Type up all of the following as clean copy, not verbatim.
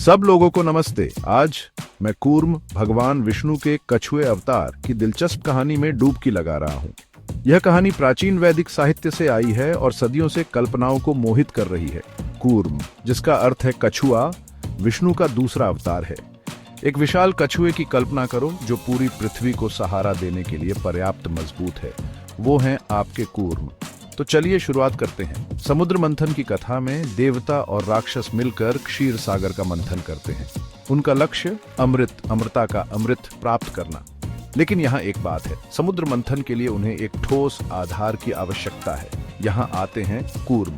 सब लोगों को नमस्ते। आज मैं कूर्म भगवान विष्णु के कछुए अवतार की दिलचस्प कहानी में डुबकी लगा रहा हूँ। यह कहानी प्राचीन वैदिक साहित्य से आई है और सदियों से कल्पनाओं को मोहित कर रही है। कूर्म, जिसका अर्थ है कछुआ, विष्णु का दूसरा अवतार है। एक विशाल कछुए की कल्पना करो जो पूरी पृथ्वी को सहारा देने के लिए पर्याप्त मजबूत है। वो हैं आपके कूर्म। तो चलिए शुरुआत करते हैं। समुद्र मंथन की कथा में देवता और राक्षस मिलकर क्षीर सागर का मंथन करते हैं। उनका लक्ष्य अमृता का अमृत प्राप्त करना। लेकिन यहाँ एक बात है, समुद्र मंथन के लिए उन्हें एक ठोस आधार की आवश्यकता है। यहाँ आते हैं कूर्म।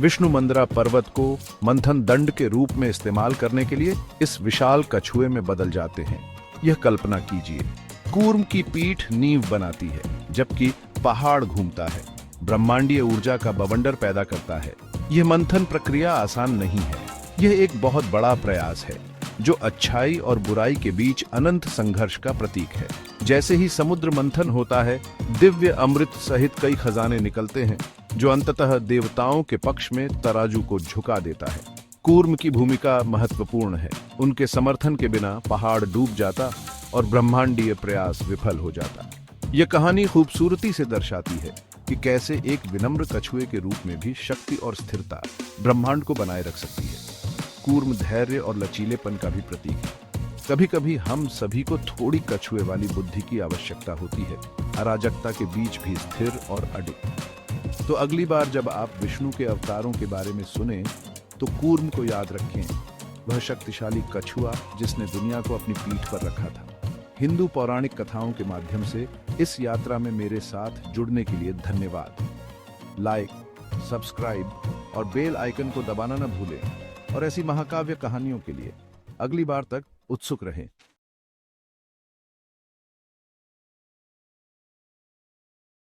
विष्णु मंदरा पर्वत को मंथन दंड के रूप में इस्तेमाल करने के लिए इस विशाल कछुए में बदल जाते हैं। यह कल्पना कीजिए, कूर्म की पीठ नींव बनाती है जबकि पहाड़ घूमता है, ब्रह्मांडीय ऊर्जा का बवंडर पैदा करता है। यह मंथन प्रक्रिया आसान नहीं है। यह एक बहुत बड़ा प्रयास है जो अच्छाई और बुराई के बीच अनंत संघर्ष का प्रतीक है। जैसे ही समुद्र मंथन होता है, दिव्य अमृत सहित कई खजाने निकलते हैं जो अंततः देवताओं के पक्ष में तराजू को झुका देता है। कूर्म की भूमिका महत्वपूर्ण है। उनके समर्थन के बिना पहाड़ डूब जाता और ब्रह्मांडीय प्रयास विफल हो जाता। यह कहानी खूबसूरती से दर्शाती है कि कैसे एक विनम्र कछुए के रूप में भी शक्ति और स्थिरता ब्रह्मांड को बनाए रख सकती है। कूर्म धैर्य और लचीलेपन का भी प्रतीक है। कभी कभी हम सभी को थोड़ी कछुए वाली बुद्धि की आवश्यकता होती है, अराजकता के बीच भी स्थिर और अडिग। तो अगली बार जब आप विष्णु के अवतारों के बारे में सुने तो कूर्म को याद रखें, वह शक्तिशाली कछुआ जिसने दुनिया को अपनी पीठ पर रखा था। हिंदू पौराणिक कथाओं के माध्यम से इस यात्रा में मेरे साथ जुड़ने के लिए धन्यवाद। लाइक, सब्सक्राइब और बेल आइकन को दबाना न भूलें और ऐसी महाकाव्य कहानियों के लिए अगली बार तक उत्सुक रहें।